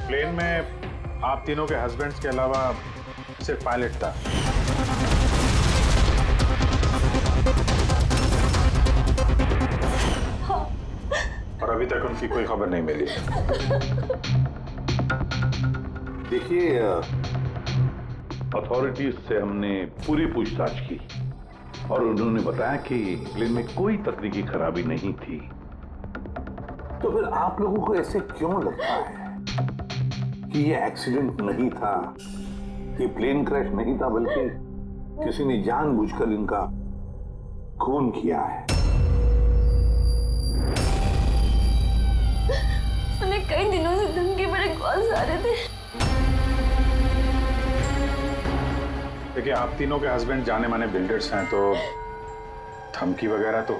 Plane में आप तीनों के हस्बैंड्स के अलावा सिर्फ पायलट था। हाँ। और अभी तक उनकी कोई खबर नहीं मिली। देखिए, अथॉरिटीज से हमने पूरी पूछताछ की और उन्होंने बताया कि प्लेन में कोई तकनीकी खराबी नहीं थी। तो फिर आप लोगों को ऐसे क्यों लगता है कि ये एक्सीडेंट नहीं था, ये प्लेन क्रैश नहीं था, बल्कि किसी ने जानबूझकर इनका खून किया है? उन्हें कई दिनों से धमकी भरे कॉल्स आ रहे थे। देखिए, आप तीनों के हस्बैंड जाने माने बिल्डर्स हैं, तो धमकी वगैरह तो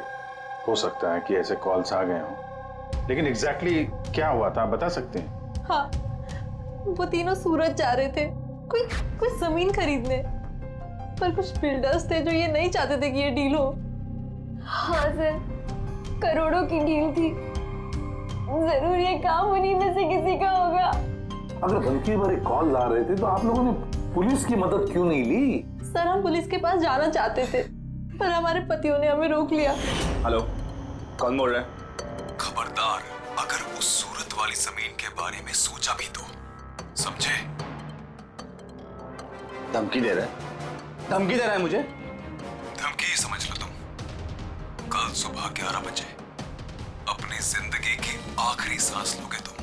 हो सकता है कि ऐसे कॉल्स आ गए हों, लेकिन एग्जैक्टली क्या हुआ था आप बता सकते हैं? हाँ, वो तीनों सूरत जा रहे थे कोई जमीन खरीदने, पर कुछ बिल्डर्स थे जो ये नहीं चाहते थे कि ये डील हो। हाँ सर, करोड़ों की डील थी, जरूर ये काम उन्हीं में से किसी का होगा। अगर धमकी भरे कॉल आ रहे थे तो आप लोगों ने पुलिस की मदद क्यों नहीं ली? सर, हम पुलिस के पास जाना चाहते थे, पर हमारे पतियों ने हमें रोक लिया। हेलो, कौन बोल रहा है? खबरदार, अगर उस सूरत वाली जमीन के बारे में सोचा भी तो, समझे? धमकी दे रहा है? धमकी दे रहा है मुझे? धमकी समझ लो तुम। कल सुबह 11 बजे अपनी जिंदगी की आखिरी सांस लोगे तुम।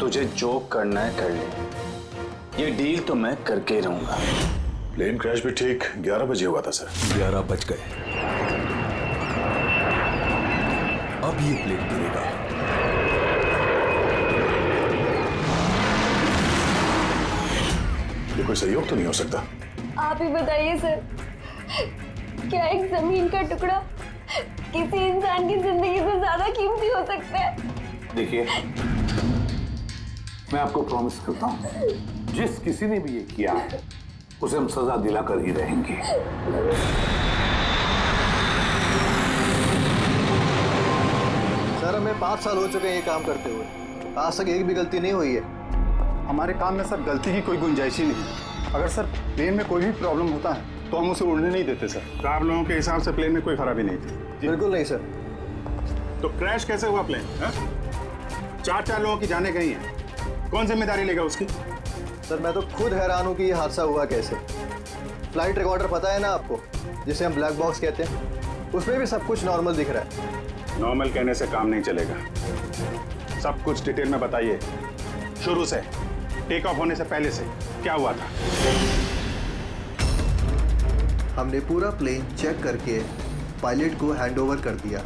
तुझे जो करना है कर ले, ये डील तो मैं करके ही रहूंगा। प्लेन क्रैश भी ठीक 11 बजे हुआ था सर। 11 बज गए, अब ये प्लेन गिरेगा। ये कोई सहयोग तो नहीं हो सकता? आप ही बताइए सर, क्या एक जमीन का टुकड़ा किसी इंसान की जिंदगी से ज्यादा कीमती हो सकता है? देखिए, मैं आपको प्रॉमिस करता हूं, जिस किसी ने भी ये किया है उसे हम सजा दिलाकर ही रहेंगे। सर, हमें 5 साल हो चुके हैं ये काम करते हुए, आज तक एक भी गलती नहीं हुई है। हमारे काम में सर गलती की कोई गुंजाइश ही नहीं। अगर सर प्लेन में कोई भी प्रॉब्लम होता है तो हम उसे उड़ने नहीं देते सर। तो आप लोगों के हिसाब से प्लेन में कोई खराबी नहीं थी? बिल्कुल नहीं सर। तो क्रैश कैसे हुआ प्लेन? 4 लोगों की जानें गई हैं, कौन जिम्मेदारी लेगा उसकी? सर, मैं तो खुद हैरान हूँ कि ये हादसा हुआ कैसे। फ्लाइट रिकॉर्डर पता है ना आपको, जिसे हम ब्लैक बॉक्स कहते हैं, उसमें भी सब कुछ नॉर्मल दिख रहा है। नॉर्मल कहने से काम नहीं चलेगा, सब कुछ डिटेल में बताइए, शुरू से, टेक ऑफ होने से पहले से क्या हुआ था? हमने पूरा प्लेन चेक करके पायलट को हैंडओवर कर दिया।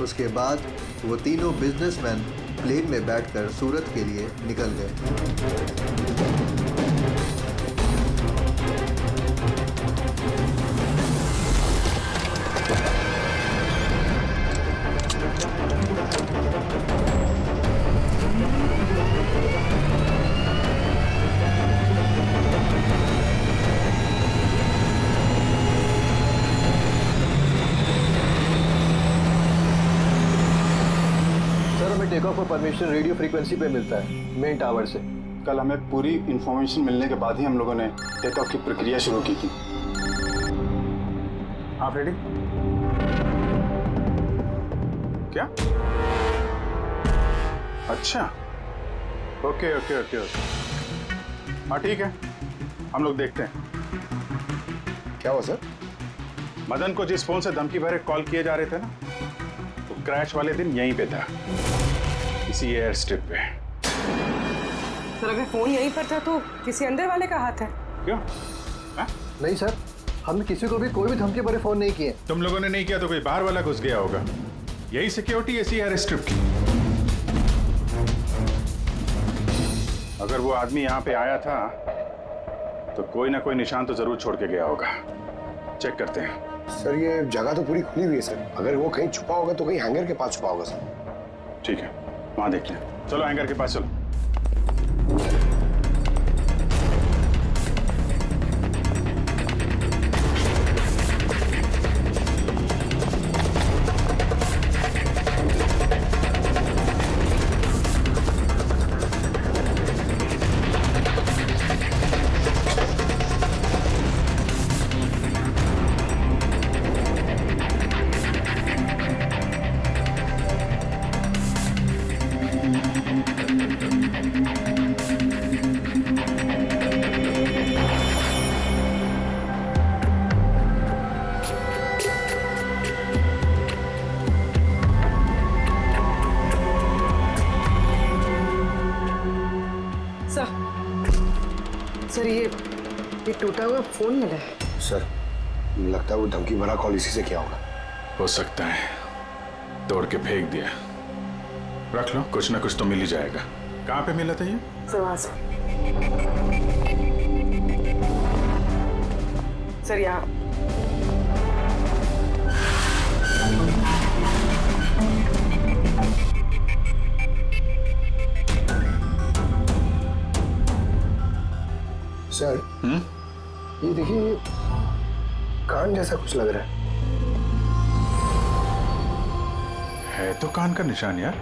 उसके बाद वो तीनों बिजनेसमैन प्लेन में बैठकर सूरत के लिए निकल गए। टेक ऑफ का परमिशन रेडियो फ्रीक्वेंसी पे मिलता है, मेन टावर से। कल हमें पूरी इंफॉर्मेशन मिलने के बाद ही हम लोगों ने टेक ऑफ की प्रक्रिया शुरू की थी। आप रेडी? क्या? अच्छा, ओके ओके ओके ओके, हाँ ठीक है, हम लोग देखते हैं। क्या हुआ सर? मदन को जिस फोन से धमकी भरे कॉल किए जा रहे थे ना, वो क्रैश वाले दिन यहीं पे था, इसी एयर स्ट्रिप पे। सर, अगर फोन यहीं पर था तो किसी अंदर वाले का हाथ है। क्यों? नहीं सर, हमने किसी को भी कोई भी धमकी भरे फोन नहीं किए। तुम लोगों ने नहीं किया तो कोई बाहर वाला घुस गया होगा, यही सिक्योरिटी इसी एयर स्ट्रिप की। अगर वो आदमी यहाँ पे आया था तो कोई ना कोई निशान तो जरूर छोड़ के गया होगा, चेक करते हैं। सर, ये जगह तो पूरी खुली हुई है सर, अगर वो कहीं छुपा होगा तो कहीं हैंगर के पास छुपा होगा सर। ठीक है, वहां देखते हैं, चलो हैंगर के पास चलो। सर ये टूटा हुआ फोन मिला है। सर लगता है वो धमकी भरा कॉल इसी से किया होगा। हो सकता है तोड़ के फेंक दिया। रख लो, कुछ ना कुछ तो मिल ही जाएगा। कहाँ पे मिला था ये? सर यहाँ। सर ये देखिए, कान जैसा कुछ लग रहा है तो कान का निशान यार।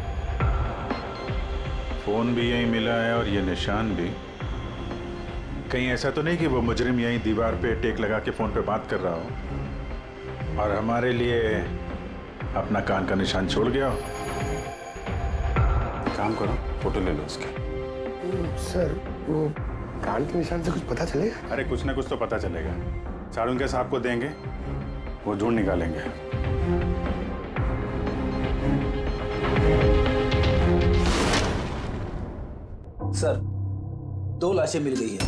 फोन भी यहीं मिला है और ये निशान भी। कहीं ऐसा तो नहीं कि वो मुजरिम यहीं दीवार पे टेक लगा के फोन पे बात कर रहा हो और हमारे लिए अपना कान का निशान छोड़ गया हो। काम करो, फोटो ले लो उसकी। सर वो कान के निशान से कुछ पता चलेगा? अरे कुछ ना कुछ तो पता चलेगा। सारुंगे साहब को देंगे, वो ढूंढ निकालेंगे। सर 2 लाशें मिल गई है,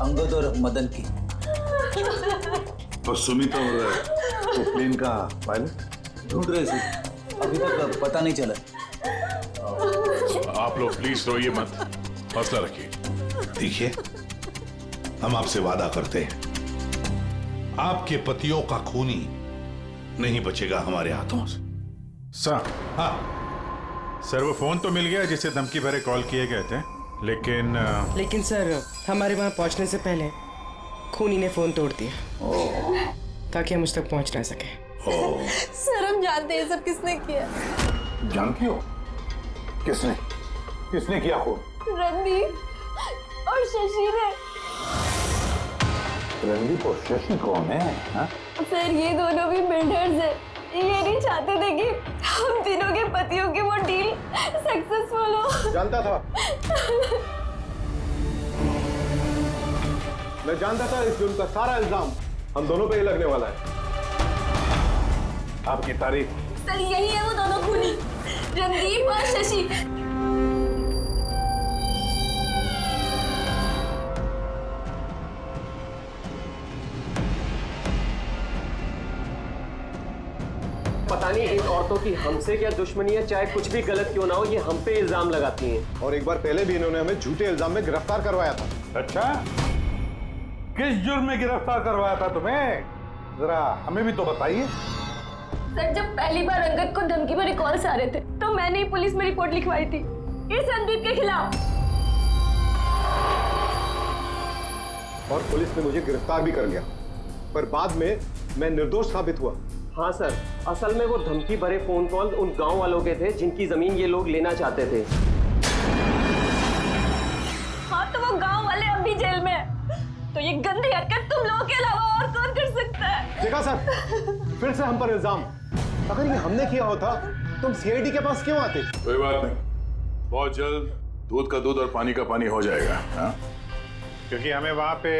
अंगद और मदन की। और सुमित और तो प्लेन का पायलट ढूंढ रहे सर, अभी तक पता नहीं चला। आप लोग प्लीज रोइए मत, हौसला रखिए। देखिए, हम आपसे वादा करते हैं, आपके पतियों का खूनी नहीं बचेगा हमारे हाथों से। सर, हाँ सर वो फोन तो मिल गया जिसे धमकी भरे कॉल किए गए थे, लेकिन सर हमारे वहां पहुंचने से पहले खूनी ने फोन तोड़ दिया ताकि हम उस तक पहुंच ना सके। सर हम जानते हैं सब किसने किया। जानती हो किसने किसने किया खून? रणदीप और शशि ने। रणदीप और शशि कौन है? हा? सर ये दोनों भी बिल्डर्स हैं। ये नहीं चाहते थे कि हम तीनों के पतियों की वो डील सक्सेसफुल हो। जानता था, मैं जानता था इस जुर्म का सारा इल्जाम हम दोनों पे ही लगने वाला है। आपकी तारीफ। सर यही है वो दोनों खूनी, रणदीप और शशि। पता नहीं इन औरतों की हमसे क्या दुश्मनी है, चाहे कुछ भी गलत क्यों ना हो, ये हम पे इल्जाम लगाती हैं। और एक बार पहले भी इन्होंने हमें झूठे इल्जाम में गिरफ्तार करवाया था। अच्छा, किस जुर्म में गिरफ्तार करवाया था तुम्हें? जरा हमें भी तो बताइए। सर जब पहली बार अंगद को धमकी भरे कॉल्स आ रहे थे तो मैंने ही पुलिस में रिपोर्ट लिखवाई थी इस रणदीप के खिलाफ। और पुलिस ने मुझे गिरफ्तार भी कर लिया, पर बाद में मैं निर्दोष साबित हुआ। हाँ सर, असल में वो धमकी भरे फोन कॉल उन गांव वालों के थे जिनकी जमीन ये लोग लेना चाहते थे। हाँ तो वो गांव वाले अब भी जेल में हैं। तो ये गंदी हरकत तुम लोगों के अलावा और कौन कर सकता है? देखा सर, फिर से हम पर इल्जाम। अगर ये हमने किया होता तुम सीआईडी के पास क्यों आते? कोई बात नहीं, बहुत जल्द दूध का दूध और पानी का पानी हो जाएगा। हाँ, क्योंकि हमें वहां पे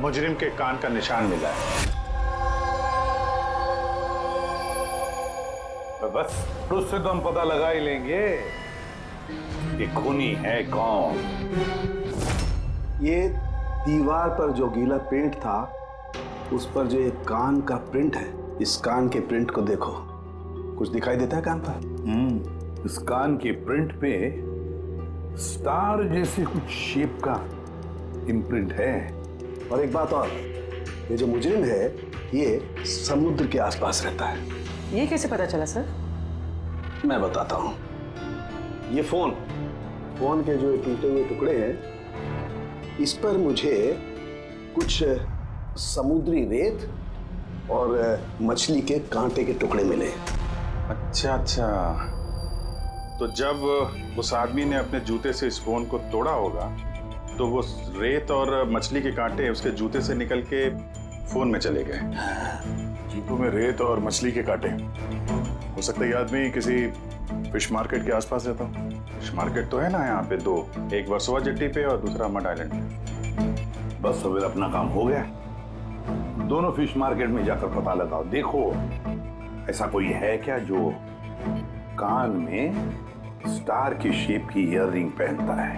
मुजरिम के कान का निशान मिला है। तो बस उससे तो हम पता लगा ही लेंगे कि खूनी है कौन। ये दीवार पर जो गीला पेंट था उस पर जो एक कान का प्रिंट है, इस कान के प्रिंट को देखो। कुछ दिखाई देता है कान पर? इस कान के प्रिंट पे स्टार जैसे कुछ शेप का इम्प्रिंट है। और एक बात और, ये जो मुजरिम है ये समुद्र के आसपास रहता है। ये कैसे पता चला सर? मैं बताता हूँ। ये फोन के जो टूटे हुए टुकड़े हैं, इस पर मुझे कुछ समुद्री रेत और मछली के कांटे के टुकड़े मिले। अच्छा अच्छा, तो जब उस आदमी ने अपने जूते से इस फोन को तोड़ा होगा तो वो रेत और मछली के कांटे उसके जूते से निकल के फोन में चले गए। जूतों में रेत और मछली के कांटे। हो सकता है ये आदमी किसी फिश मार्केट के आसपास रहता हो। फिश मार्केट तो है ना यहाँ पे 2, एक वर्सोवा जेट्टी पे और दूसरा मड आइलैंड पे। बस अब अपना काम हो गया। दोनों फिश मार्केट में जाकर पता लगाओ। देखो ऐसा कोई है क्या जो कान में स्टार की शेप की ईयररिंग पहनता है।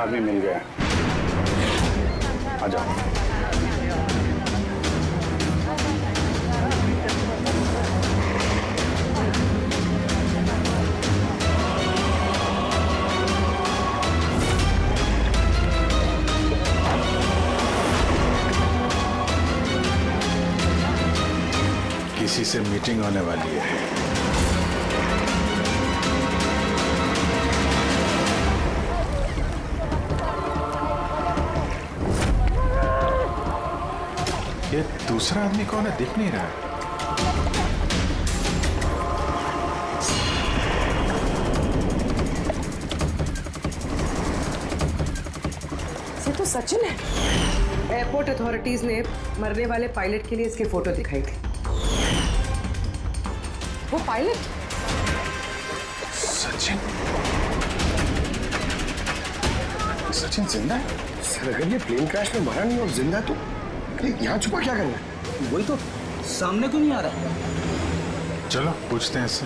आदमी मिल गया। आ जाओ। किसी से मीटिंग होने वाली है। ये दूसरा आदमी कौन है, दिख नहीं रहा है। ये तो सचिन है। एयरपोर्ट अथॉरिटीज ने मरने वाले पायलट के लिए इसकी फोटो दिखाई थी। वो पायलट सचिन। सचिन जिंदा है? सर अगर ये प्लेन क्रैश में मरा नहीं और जिंदा है तो यहाँ छुपा क्या करना है? वही तो सामने क्यों नहीं आ रहा? चलो पूछते हैं इससे।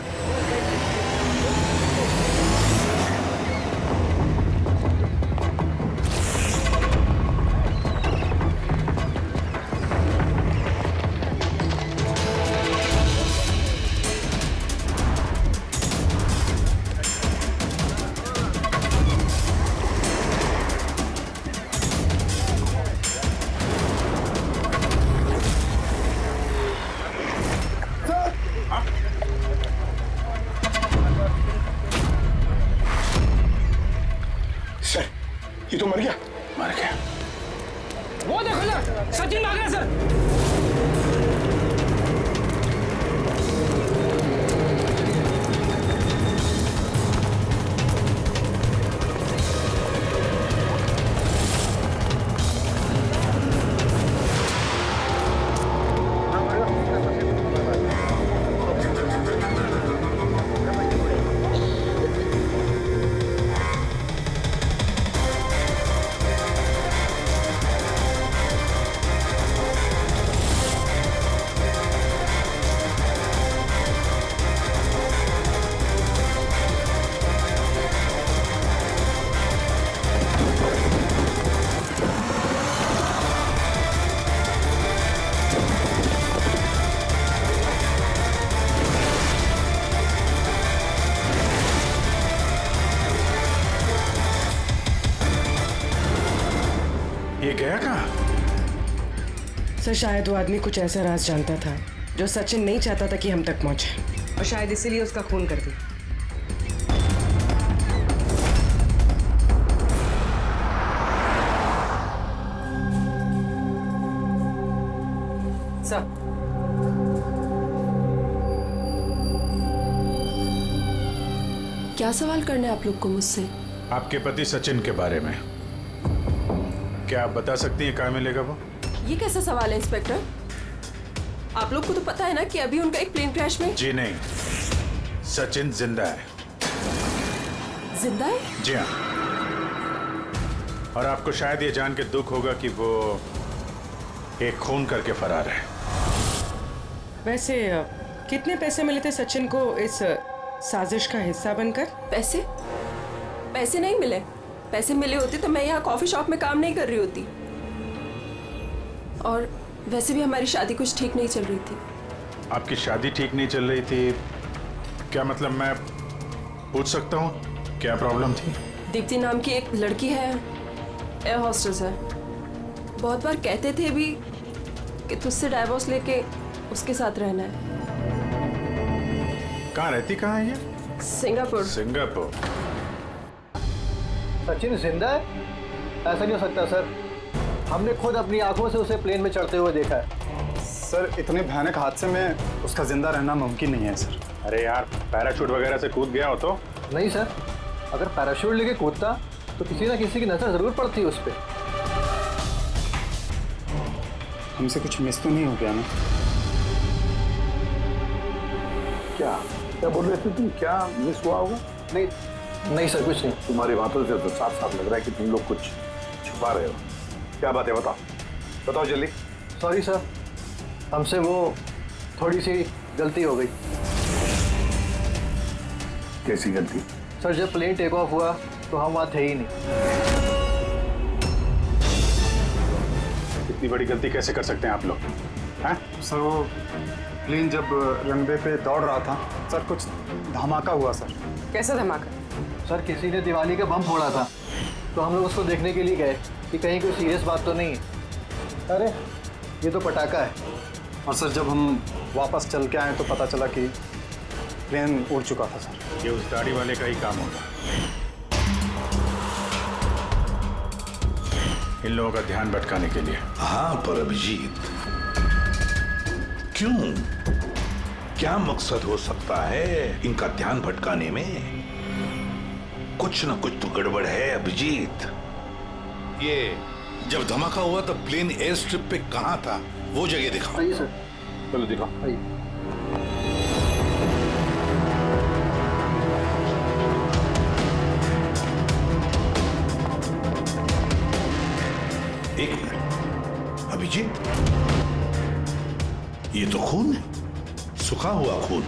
ये तो मर गया। मर गया। वो देखो ना, सचिन भाग रहा है सर। ये गया कहाँ? सर शायद वो आदमी कुछ ऐसा राज जानता था जो सचिन नहीं चाहता था कि हम तक पहुंचे, और शायद इसीलिए उसका खून कर दिया। सर क्या सवाल करना है आप लोग को मुझसे? आपके पति सचिन के बारे में। क्या आप बता सकती हैं कहाँ मिलेगा वो? ये कैसा सवाल है इंस्पेक्टर? आप लोग को तो पता है ना कि अभी उनका एक प्लेन क्रैश में। जी नहीं, सचिन जिंदा है। जिंदा है? जी हाँ। और आपको शायद ये जान के दुख होगा कि वो एक खून करके फरार है। वैसे कितने पैसे मिले थे सचिन को इस साजिश का हिस्सा बनकर? पैसे? पैसे नहीं मिले। पैसे मिले होते तो मैं यहाँ कॉफी शॉप में काम नहीं कर रही होती। और वैसे भी हमारी शादी कुछ ठीक नहीं चल रही थी। आपकी शादी ठीक नहीं चल रही थी? क्या मतलब, मैं पूछ सकता हूँ क्या प्रॉब्लम थी? दीप्ति नाम की एक लड़की है, एयर होस्टेस है। बहुत बार कहते थे भी कि तुझसे डाइवोर्स लेके उसके साथ रहना है। कहाँ रहती, कहाँ है ये? सिंगापुर। सिंगापुर। सचिन जिंदा है? ऐसा नहीं हो सकता सर, हमने खुद अपनी आंखों से उसे प्लेन में चढ़ते हुए देखा है। सर इतने भयानक हादसे में उसका जिंदा रहना मुमकिन नहीं है सर। अरे यार, पैराशूट वगैरह से कूद गया हो तो? नहीं सर, अगर पैराशूट लेके कूदता तो किसी ना किसी की नजर जरूर पड़ती उस पर। हमसे कुछ मिस तो नहीं हो गया ना? क्या क्या बोल रहे थे तुम? क्या मिस हुआ होगा? नहीं सर, कुछ नहीं। तुम्हारी बातों से तो साफ साफ लग रहा है कि तुम लोग कुछ छुपा रहे हो। क्या बात है, बताओ बताओ जल्दी। सॉरी सर, हमसे वो थोड़ी सी गलती हो गई। कैसी गलती? सर जब प्लेन टेक ऑफ हुआ तो हम वहाँ थे ही नहीं। इतनी बड़ी गलती कैसे कर सकते हैं आप लोग? हैं? सर वो प्लेन जब रनवे पे दौड़ रहा था सर, कुछ धमाका हुआ सर। कैसा धमाका? सर किसी ने दिवाली का बम फोड़ा था, तो हम लोग उसको देखने के लिए गए कि कहीं कोई सीरियस बात तो नहीं है। अरे ये तो पटाखा है। और सर जब हम वापस चल के आए तो पता चला कि प्लेन उड़ चुका था सर। ये उस दाढ़ी वाले का ही काम होगा, इन लोगों का ध्यान भटकाने के लिए। हाँ पर अभिजीत, क्यों? क्या मकसद हो सकता है इनका ध्यान भटकाने में? कुछ ना कुछ तो गड़बड़ है अभिजीत। ये जब धमाका हुआ तब प्लेन एयर स्ट्रिप पे कहां था, वो जगह दिखाओ। आइए सर। चलो दिखाओ। आइए। एक मिनट अभिजीत, ये तो खून है, सूखा हुआ खून।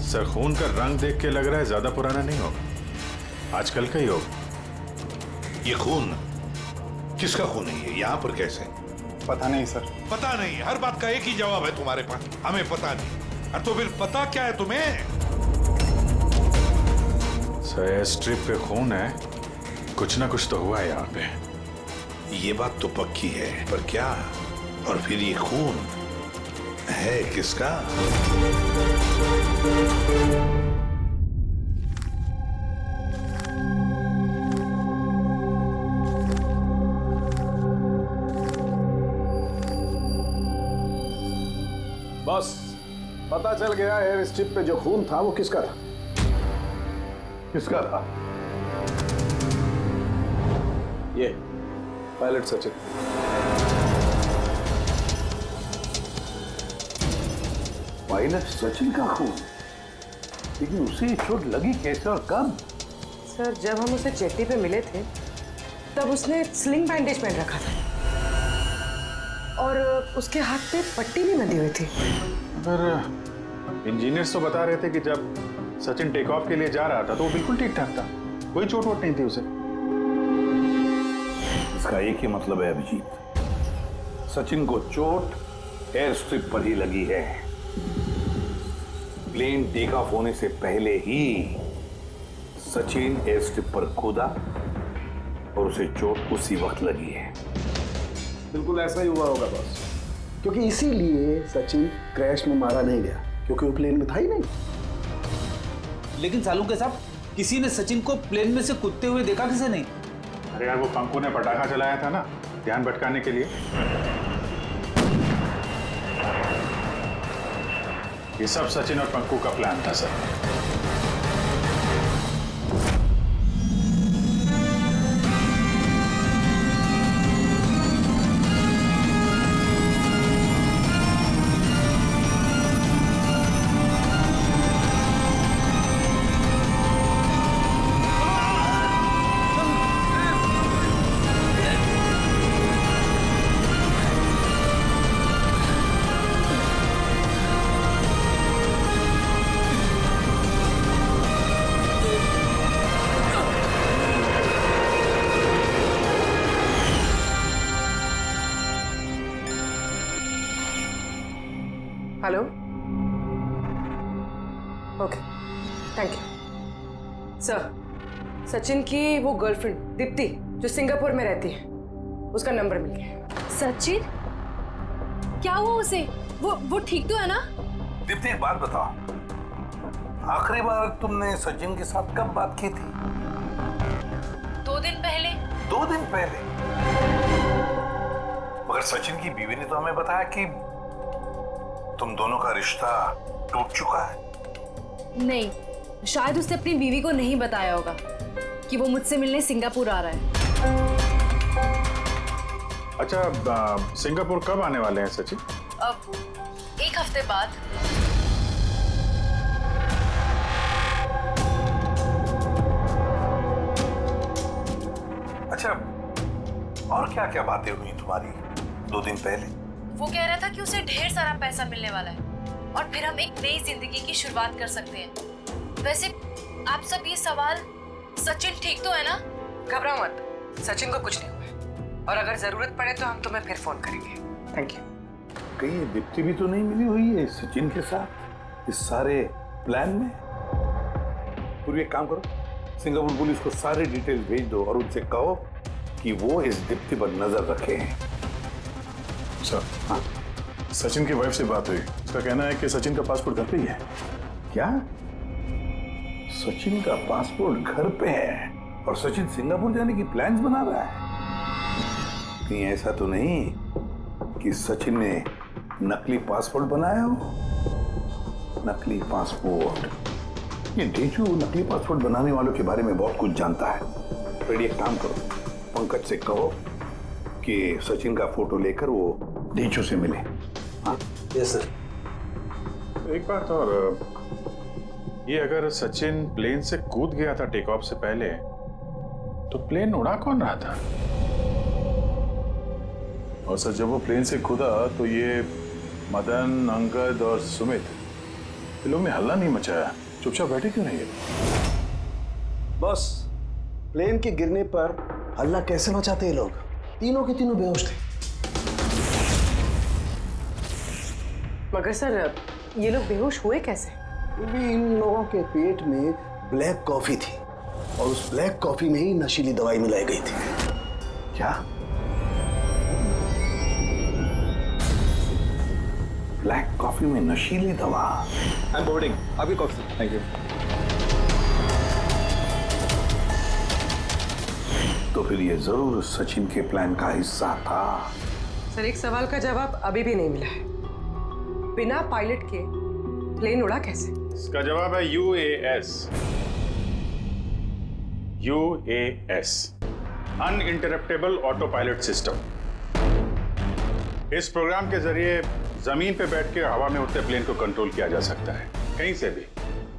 सर खून का रंग देख के लग रहा है ज्यादा पुराना नहीं होगा, आजकल का ही होगा। ये खून किसका खून है? ये यहाँ पर कैसे? पता नहीं सर। पता नहीं? हर बात का एक ही जवाब है तुम्हारे पास, हमें पता नहीं। और तो फिर पता क्या है तुम्हें? सर एयर स्ट्रिप पे खून है, कुछ ना कुछ तो हुआ है यहाँ पे। ये बात तो पक्की है, पर क्या? और फिर ये खून है किसका? बस पता चल गया, एयर स्ट्रिप पे जो खून था वो किसका था। किसका था? ये पायलट सचिन। पायलट सचिन का खून? लेकिन उसे ये चोट लगी कैसे और कब? सर जब हम उसे जेटी पे मिले थे तब उसने स्लिंग बैंडेज पहन रखा था और उसके हाथ पे पट्टी भी बंधी हुई थी। पर इंजीनियर्स तो बता रहे थे कि जब सचिन टेक ऑफ के लिए जा रहा था तो वो बिल्कुल ठीक ठाक था, कोई चोट वोट नहीं थी उसे। इसका एक ही मतलब है अभिजीत, सचिन को चोट एयर स्ट्रिप पर ही लगी है। प्लेन टेक ऑफ होने से पहले ही सचिन एयर स्ट्रिप पर कूदा और उसे चोट उसी वक्त लगी है। बिल्कुल ऐसा ही हुआ होगा बॉस, क्योंकि इसीलिए सचिन क्रैश में मारा नहीं गया, क्योंकि वो प्लेन में था ही नहीं। लेकिन सालुंके साहब, किसी ने सचिन को प्लेन में से कूदते हुए देखा किसे नहीं? अरे यार वो पंकु ने पटाखा चलाया था ना ध्यान भटकाने के लिए। ये सब सचिन और पंकु का प्लान था sir. Hello, okay, thank you sir. Sachin की वो गर्लफ्रेंड दीप्ति जो सिंगापुर में रहती है, उसका नंबर मिल गया। सचिन, क्या हुआ उसे? वो ठीक तो है ना? दीप्ति एक बात बताओ, आखिरी बार तुमने सचिन के साथ कब बात की थी? 2 दिन पहले। 2 दिन पहले? मगर सचिन की बीवी ने तो हमें बताया कि तुम दोनों का रिश्ता टूट चुका है। नहीं, शायद उसने अपनी बीवी को नहीं बताया होगा कि वो मुझसे मिलने सिंगापुर आ रहा है। अच्छा, सिंगापुर कब आने वाले हैं सचिन? अब 1 हफ्ते बाद। अच्छा, और क्या क्या बातें हुई तुम्हारी 2 दिन पहले? वो कह रहा था कि उसे ढेर सारा पैसा मिलने वाला है और फिर हम एक नई जिंदगी की शुरुआत कर सकते हैं। वैसे आप सब ये सवाल, सचिन ठीक तो है ना? घबराओ मत, सचिन को कुछ नहीं हुआ है और अगर जरूरत पड़े तो हम तुम्हें फिर फोन करेंगे। Thank you. कहीं दीप्ति भी तो नहीं मिली हुई है सचिन के साथ इस सारे प्लान में? पूरी एक काम करो, सिंगापुर पुलिस को सारे डिटेल भेज दो और उनसे कहो कि वो इस दीप्ति पर नजर रखे हैं। सर, हाँ? सचिन की वाइफ से बात हुई, उसका कहना है कि सचिन का पासपोर्ट घर पे ही है। क्या? सचिन का पासपोर्ट घर पे है और सचिन सिंगापुर जाने की प्लान्स बना रहा है? कहीं ऐसा तो नहीं कि सचिन ने नकली पासपोर्ट बनाया हो? नकली पासपोर्ट, ये डेचू नकली पासपोर्ट बनाने वालों के बारे में बहुत कुछ जानता है। तो एक काम करो, पंकज से कहो कि सचिन का फोटो लेकर वो डेचू से मिले। हाँ? Yes sir. एक बात और, ये अगर सचिन प्लेन से कूद गया था टेक ऑफ से पहले, तो प्लेन उड़ा कौन रहा था? और सर, जब वो प्लेन से कूदा तो ये मदन, अंगद और सुमित, इन लोगों ने हल्ला नहीं मचाया, चुपचाप बैठे क्यों नहीं है? बॉस, प्लेन के गिरने पर हल्ला कैसे मचाते ये लोग? तीनों के तीनों बेहोश थे। मगर सर, ये लोग बेहोश हुए कैसे? क्योंकि इन लोगों के पेट में ब्लैक कॉफी थी और उस ब्लैक कॉफी में ही नशीली दवाई मिलाई गई थी। क्या? ब्लैक कॉफी में नशीली दवा? आई एम बोर्डिंग, आपकी कॉफी। Thank you. तो फिर ये जरूर सचिन के प्लान का हिस्सा था। सर, एक सवाल का जवाब अभी भी नहीं मिला है। बिना पायलट के प्लेन उड़ा कैसे? इसका जवाब है UAS। UAS, uninterruptible auto pilot system. इस प्रोग्राम के जरिए जमीन पे बैठ के हवा में उड़ते प्लेन को कंट्रोल किया जा सकता है, कहीं से भी।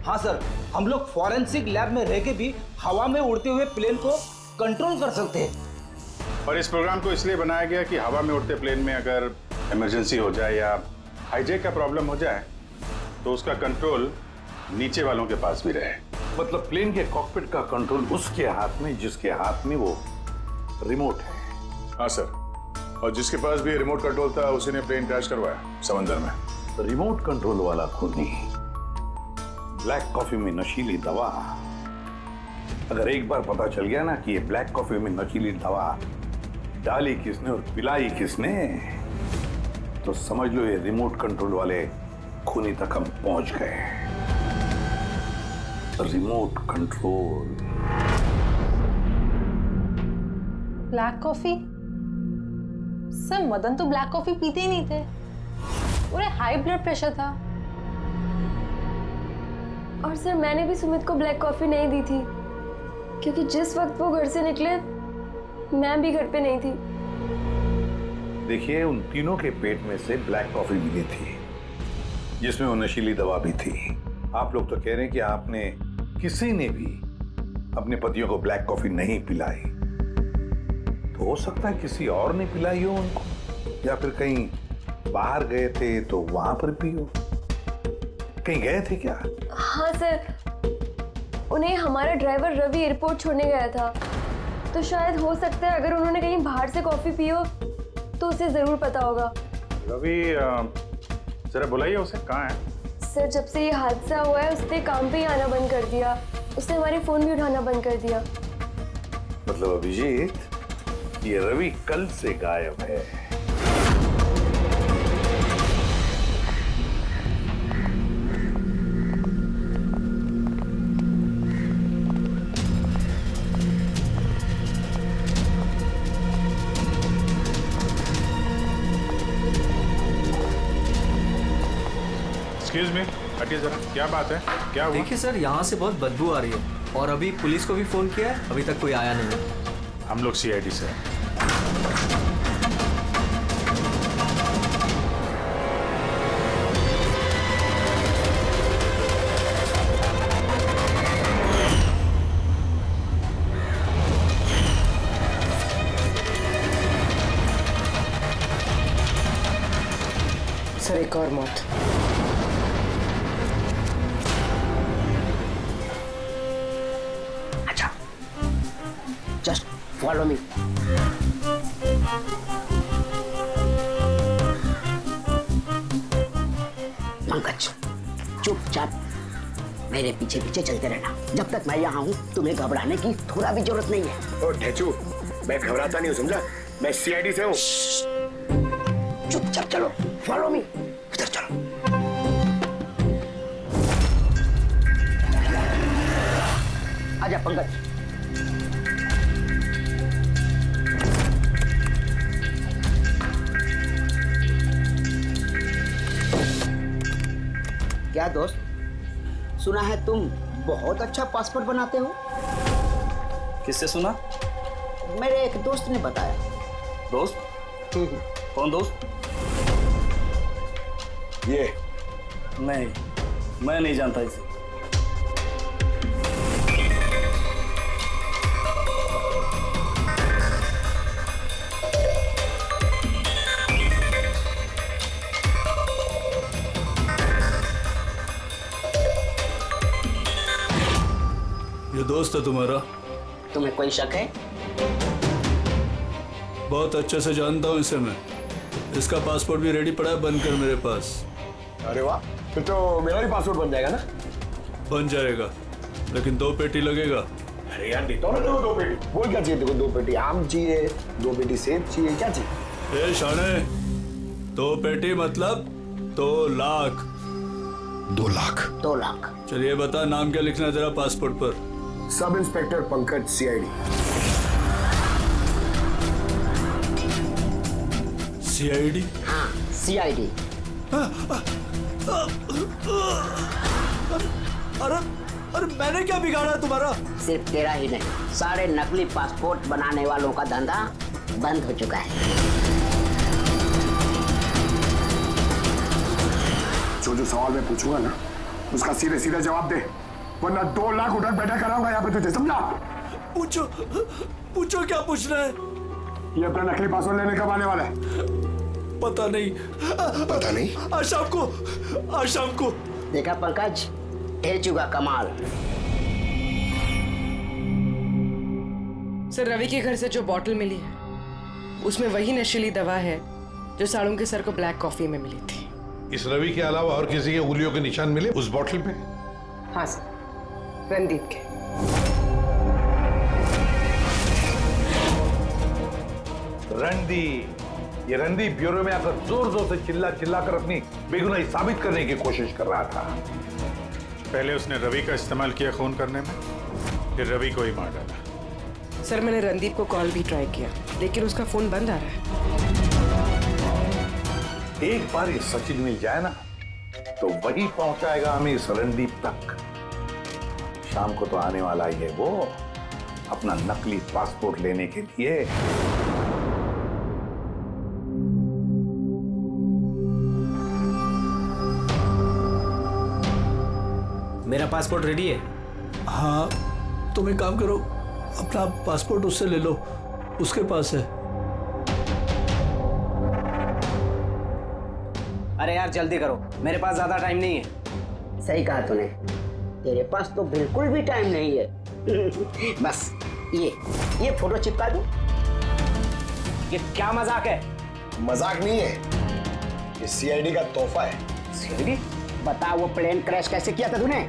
हाँ सर, हम लोग फॉरेंसिक लैब में रह के भी हवा में उड़ते हुए प्लेन को कंट्रोल कर सकते हैं। और इस प्रोग्राम को इसलिए बनाया गया कि हवा में उड़ते प्लेन में अगर इमरजेंसी हो जाए या हाईजैक का प्रॉब्लम हो जाए तो उसका कंट्रोल नीचे वालों के पास भी रहे। मतलब प्लेन के कॉकपिट का कंट्रोल उसके हाथ में जिसके हाथ में वो रिमोट है। हाँ सर, और जिसके पास भी रिमोट कंट्रोल था उसी ने प्लेन क्रैश करवाया समंदर में। तो रिमोट कंट्रोल वाला खूनी, ब्लैक कॉफी में नशीली दवा। अगर एक बार पता चल गया ना कि ये ब्लैक कॉफी में नशीली दवा डाली किसने और पिलाई किसने, तो समझ लो ये रिमोट कंट्रोल वाले खूनी तक हम पहुंच गए। Remote control. Black coffee? Sir, Madan तो ब्लैक कॉफी पीते ही नहीं थे, उन्हें हाई ब्लड प्रेशर था। और सर, मैंने भी सुमित को ब्लैक कॉफी नहीं दी थी क्योंकि जिस वक्त वो घर से निकले मैं भी घर पे नहीं थी। देखिए, उन तीनों के पेट में से ब्लैक कॉफी मिली थी जिसमें वो नशीली दवा भी थी। आप लोग तो कह रहे हैं कि आपने किसी ने भी अपने पतियों को ब्लैक कॉफी नहीं पिलाई, तो हो सकता है किसी और ने पिलाई हो उनको, या फिर कहीं बाहर गए थे तो वहां पर पी हो। कहीं गए थे क्या? हाँ सर, उन्हें हमारा ड्राइवर रवि एयरपोर्ट छोड़ने गया था, तो शायद हो सकता है अगर उन्होंने कहीं बाहर से कॉफी पी हो तो उसे जरूर पता होगा। रवि, जरा बुलाइए उसे, कहाँ है? सर, जब से ये हादसा हुआ है उसने काम पे ही आना बंद कर दिया, उसने हमारे फोन भी उठाना बंद कर दिया। मतलब अभिजीत, ये रवि कल से गायब है। एक्सक्यूज मी, हटिए जरा, क्या बात है, क्या हुआ? देखिए सर, यहाँ से बहुत बदबू आ रही है और अभी पुलिस को भी फोन किया है, अभी तक कोई आया नहीं है। हम लोग CID से हैं। सर, एक और मौत। Just follow follow me. Pankaj चुपचाप मेरे पीछे पीछे चलते रहना। जब तक मैं यहाँ हूँ तुम्हें घबराने की थोड़ा भी जरूरत नहीं है। ओ ढेचू, मैं घबराता नहीं हूँ, समझा? मैं सीआईडी से हूँ। चुपचाप चलो, फॉलो मी। इधर चलो। आजा पंकज। क्या दोस्त, सुना है तुम बहुत अच्छा पासपोर्ट बनाते हो? किससे सुना? मेरे एक दोस्त ने बताया। दोस्त? कौन दोस्त? ये नहीं, मैं नहीं जानता इसे। ये दोस्त है तुम्हारा? तुम्हें कोई शक है? बहुत अच्छे से जानता हूँ इसे मैं। इसका पासपोर्ट भी रेडी पड़ा है बनकर मेरे पास। अरे वाह, फिर तो मेरा भी पासपोर्ट बन जाएगा ना? बन जाएगा, लेकिन 2 पेटी लगेगा। अरे यार देता हूँ ना 2 पेटी। बोल क्या चाहिए तेरे को? 2 पेटी आम चाहिए, 2 पेटी सेब चाहिए, क्या चाहिए? ए शाने, 2 पेटी मतलब 2 लाख। 2 लाख? 2 लाख। चलिए बता, नाम क्या लिखना है तेरा पासपोर्ट पर? Sub inspector Pankaj, CID. CID? हाँ, सीआईडी। अरे अरे मैंने क्या बिगाड़ा तुम्हारा? सिर्फ तेरा ही नहीं, सारे नकली पासपोर्ट बनाने वालों का धंधा बंद हो चुका है। जो सवाल मैं पूछूंगा ना, उसका सीधे सीधा जवाब दे, वरना 2 लाख उठक बैठा कराऊंगा यहाँ पे तुझे, समझा? पूछो पूछो, क्या पूछना है? ये अपना नकली पासपोर्ट लेने कब आने वाला है? पता नहीं। पता नहीं? आज शाम को। देखा पंकज, ढेचू का कमाल। सर, रवि के घर से जो बॉटल मिली है उसमें वही नशीली दवा है जो साड़ू के सर को ब्लैक कॉफी में मिली थी। इस रवि के अलावा और किसी के उंगलियों के निशान मिले उस बोतल पे? हाँ सर, रणदीप के। रणदीप, ये रणदीप ब्यूरो में आकर जोर जोर से चिल्ला कर अपनी बेगुनाही साबित करने की कोशिश कर रहा था। पहले उसने रवि का इस्तेमाल किया खून करने में, फिर रवि को ही मार डाला। सर, मैंने रणदीप को कॉल भी ट्राई किया, लेकिन उसका फोन बंद आ रहा है। एक बार ये सचिन मिल जाए ना, तो वही पहुंचाएगा हमें इस रणदीप तक। शाम को तो आने वाला ही है वो, अपना नकली पासपोर्ट लेने के लिए। मेरा पासपोर्ट रेडी है। हाँ, तुम एक काम करो, अपना पासपोर्ट उससे ले लो, उसके पास है। अरे यार जल्दी करो, मेरे पास ज्यादा टाइम नहीं है। सही कहा तूने, तेरे पास तो बिल्कुल भी टाइम नहीं है। बस ये फोटो चिपका दूं? ये क्या मजाक है? मजाक नहीं है, ये सीआईडी का तोहफा है। सीआईडी? बता, वो प्लेन क्रैश कैसे किया था तूने?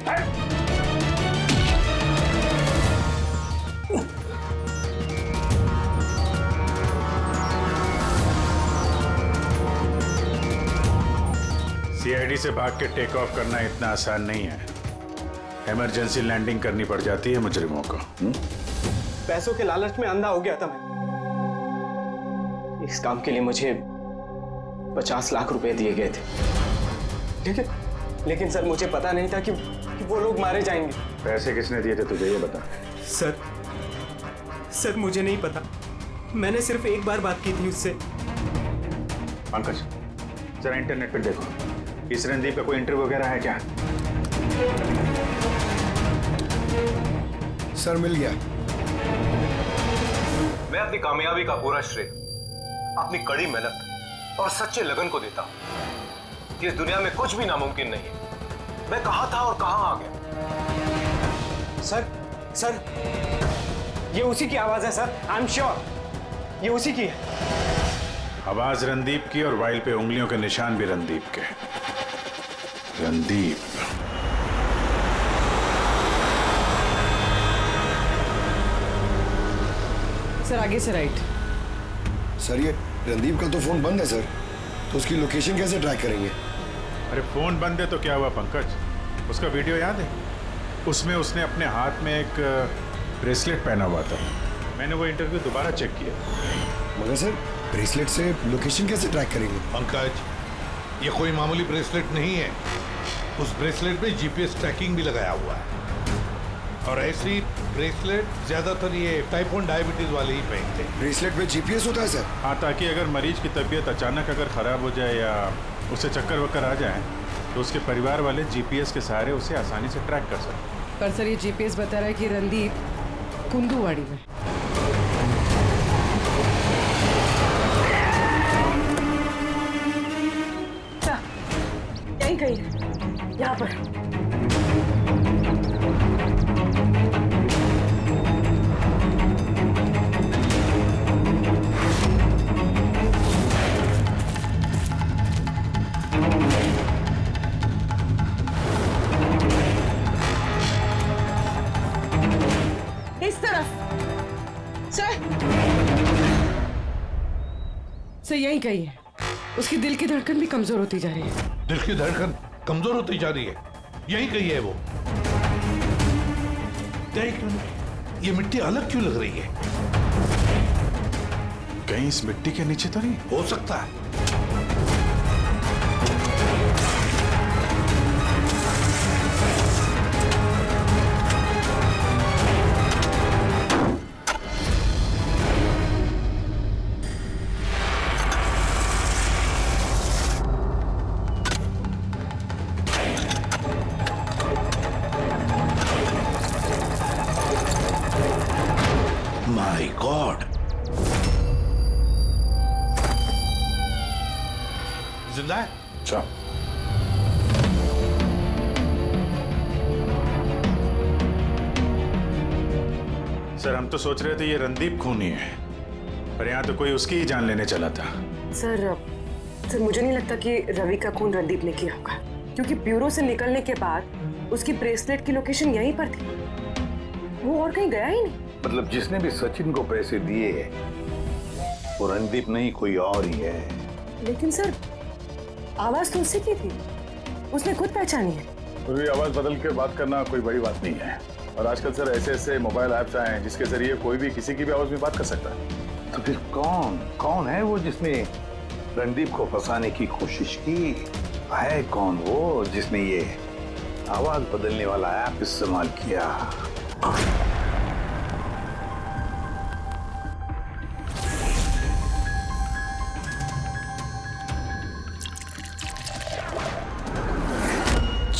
सीआईडी से भाग के टेक ऑफ करना इतना आसान नहीं है। इमरजेंसी लैंडिंग करनी पड़ जाती है मुजरिमों को। पैसों के लालच में अंधा हो गया था मैं। इस काम के लिए मुझे 50 लाख रुपए दिए गए थे, लेकिन सर मुझे पता नहीं था कि वो लोग मारे जाएंगे। पैसे किसने दिए थे तुझे, ये बता। सर मुझे नहीं पता, मैंने सिर्फ एक बार बात की थी उससे। पंकज, जरा इंटरनेट पर देखो, इस रणदीप का कोई इंटरव्यू वगैरह है क्या? सर मिल गया। मैं अपनी कामयाबी का पूरा श्रेय अपनी कड़ी मेहनत और सच्चे लगन को देता हूं कि इस दुनिया में कुछ भी नामुमकिन नहीं है। मैं कहां था और कहां आ गया। सर ये उसी की आवाज है सर, आई एम श्योर ये उसी की है। आवाज रणदीप की और वाइल पे उंगलियों के निशान भी रणदीप के। रणदीप। सर आगे से राइट। सर ये रणदीप का तो फोन बंद है सर, तो उसकी लोकेशन कैसे ट्रैक करेंगे? अरे फोन बंद है तो क्या हुआ पंकज, उसका वीडियो याद है? उसमें उसने अपने हाथ में एक ब्रेसलेट पहना हुआ था। मैंने वो इंटरव्यू दोबारा चेक किया। मगर सर ब्रेसलेट से लोकेशन कैसे ट्रैक करेंगे? पंकज, ये कोई मामूली ब्रेसलेट नहीं है। उस ब्रेसलेट में जीपीएस ट्रैकिंग भी लगाया हुआ है, और ऐसी ब्रेसलेट ज्यादातर ये टाइप 1 डायबिटीज वाले ही पहनते हैं। ब्रेसलेट में जीपीएस होता है सर? हाँ, ताकि अगर मरीज की तबीयत अचानक अगर खराब हो जाए या उसे चक्कर वक्कर आ जाए तो उसके परिवार वाले जीपीएस के सहारे उसे आसानी से ट्रैक कर सकते। पर सर ये जीपीएस बता रहा है कि रणदीप कुंदूवाड़ी में। यहीं कहीं है, यहाँ पर। इस तरफ सर यहीं कहीं है। उसकी दिल की धड़कन भी कमजोर होती जा रही है। दिल की धड़कन कमजोर होती जा रही है, यही कही है वो। ये मिट्टी अलग क्यों लग रही है? कहीं इस मिट्टी के नीचे तो नहीं हो सकता है। माय गॉड, जिंदा है? अच्छा, सर हम तो सोच रहे थे ये रणदीप खूनी है, पर यहाँ तो कोई उसकी ही जान लेने चला था। सर मुझे नहीं लगता कि रवि का खून रणदीप ने किया होगा, क्योंकि ब्यूरो से निकलने के बाद उसकी ब्रेसलेट की लोकेशन यहीं पर थी, वो और कहीं गया ही नहीं। मतलब जिसने भी सचिन को पैसे दिए वो रणदीप नहीं, कोई और ही है। लेकिन सर आवाज तो उससे की थी, उसने खुद पहचानी है। पूरी आवाज बदल के बात करना कोई बड़ी बात नहीं है, और आजकल सर ऐसे ऐसे मोबाइल ऐप्स आए हैं जिसके जरिए कोई भी किसी की भी आवाज में बात कर सकता है। तो फिर कौन है वो जिसने रणदीप को फंसाने की कोशिश की? है कौन वो जिसने ये आवाज बदलने वाला ऐप इस्तेमाल किया?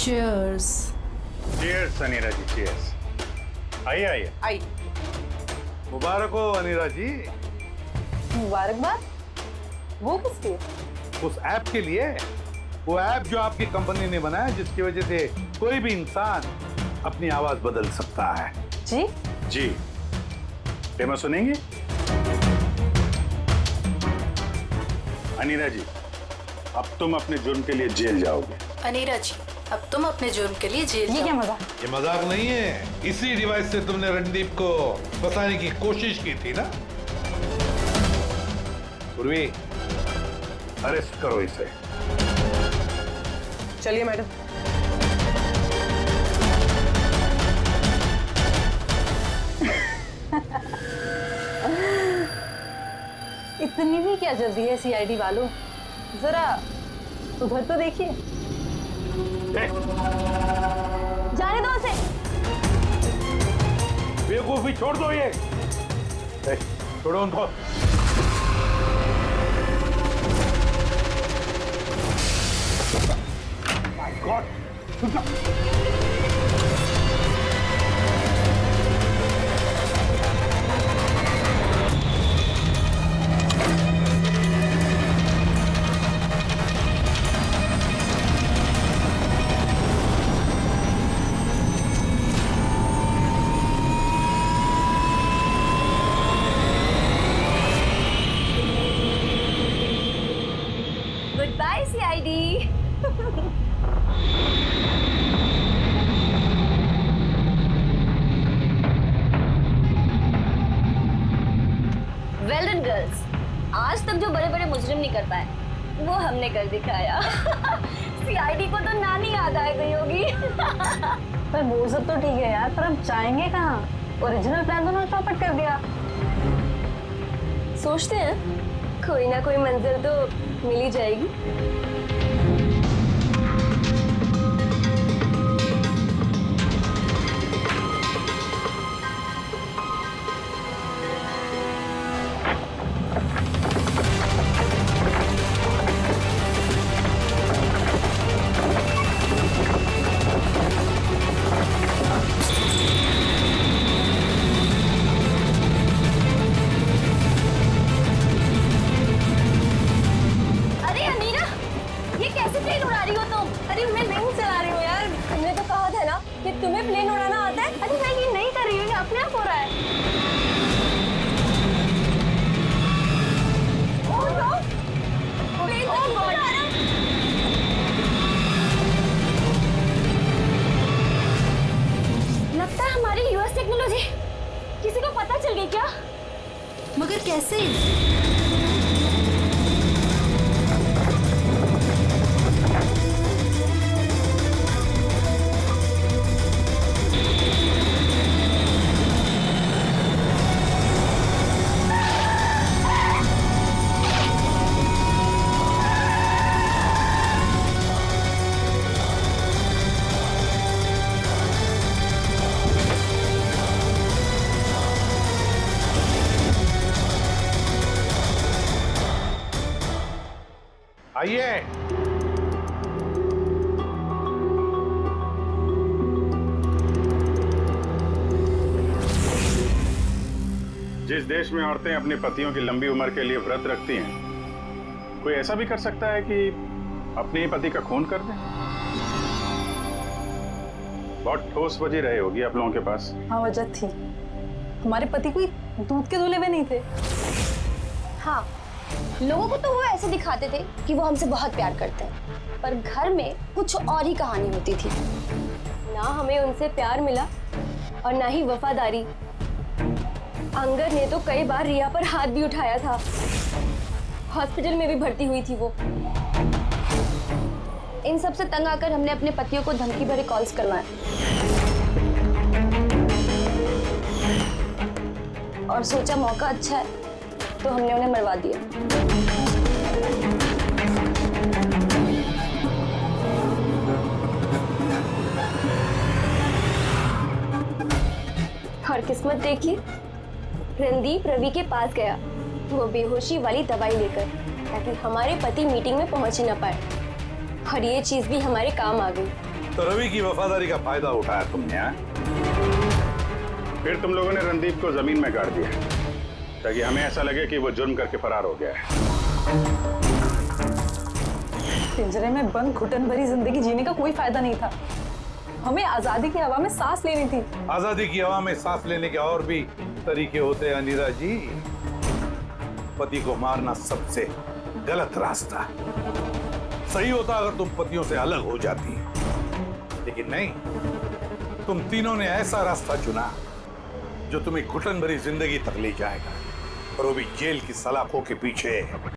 Cheers. Cheers, अनीरा जी, cheers. आइए आइए। आई। मुबारक हो अनीरा जी। मुबारकबाद? वो किस लिए? उस ऐप के लिए, वो ऐप जो आपकी कंपनी ने बनाया जिसकी वजह से कोई भी इंसान अपनी आवाज बदल सकता है। जी? जी। डेमो सुनेंगे? अनीरा जी, अब तुम अपने जुर्म के लिए जेल जाओगे। अनीरा जी, अब तुम अपने जुर्म के लिए जेल जाओ। क्या मजाक? ये मजाक नहीं है। इसी डिवाइस से तुमने रणदीप को फंसाने की कोशिश की थी ना? पूर्वी, अरेस्ट करो इसे। चलिए मैडम। इतनी भी क्या जल्दी है सीआईडी वालों? जरा उधर तो देखिए। जाने दो उसे। बेवकूफी छोड़ दो ये। छोड़ो उनको। God, bye CID. Well done girls, आज तक जो बड़े बड़े मुजरिम नहीं कर पाए वो हमने कर दिखाया। सीआईडी को तो नानी याद आ गई होगी। पर वो सब तो ठीक है यार, पर हम जाएंगे कहाँ? ओरिजिनल प्लान तो ना चौपट कर दिया। सोचते हैं कोई ना कोई मंजिल तो मिल ही जाएगी। तुम्हें प्लेन उड़ाना आता है? अरे मैं ये नहीं कर रही हूँ, ये अपने आप हो रहा है। ओह नो, प्लेन तो उड़ रहा है। लगता है हमारी यूएस टेक्नोलॉजी किसी को पता चल गई क्या? मगर कैसे? आइए। जिस देश में औरतें अपने पतियों की लंबी उम्र के लिए व्रत रखती हैं, कोई ऐसा भी कर सकता है कि अपने ही पति का खून कर दे? बहुत ठोस वजह रही होगी आप लोगों के पास। हाँ, वजह थी। हमारे पति कोई दूध के धुले हुए नहीं थे। हाँ, लोगों को तो वो ऐसे दिखाते थे कि वो हमसे बहुत प्यार करते हैं, पर घर में कुछ और ही कहानी होती थी। ना हमें उनसे प्यार मिला और ना ही वफादारी। अंगद ने तो कई बार रिया पर हाथ भी उठाया था। हॉस्पिटल में भी भर्ती हुई थी वो। इन सब से तंग आकर हमने अपने पतियों को धमकी भरे कॉल्स करवाए और सोचा मौका अच्छा है तो हमने उन्हें मरवा दिया। और किस्मत देखिए, रणदीप रवि के पास गया, वो बेहोशी वाली दवाई लेकर, ताकि हमारे पति मीटिंग में पहुंच ही ना पाए। और ये चीज भी हमारे काम आ गई। तो रवि की वफादारी का फायदा उठाया तुमने, हाँ? फिर तुम लोगों ने रणदीप को जमीन में गाड़ दिया ताकि हमें ऐसा लगे कि वो जुर्म करके फरार हो गया है। पिंजरे में बंद घुटन भरी जिंदगी जीने का कोई फायदा नहीं था। हमें आजादी की हवा में सांस लेनी थी। आजादी की हवा में सांस लेने के और भी तरीके होते हैं अनीरा जी। पति को मारना सबसे गलत रास्ता। सही होता अगर तुम पतियों से अलग हो जाती, लेकिन नहीं, तुम तीनों ने ऐसा रास्ता चुना जो तुम्हें घुटन भरी जिंदगी तक ले जाएगा, और वो भी जेल की सलाखों के पीछे।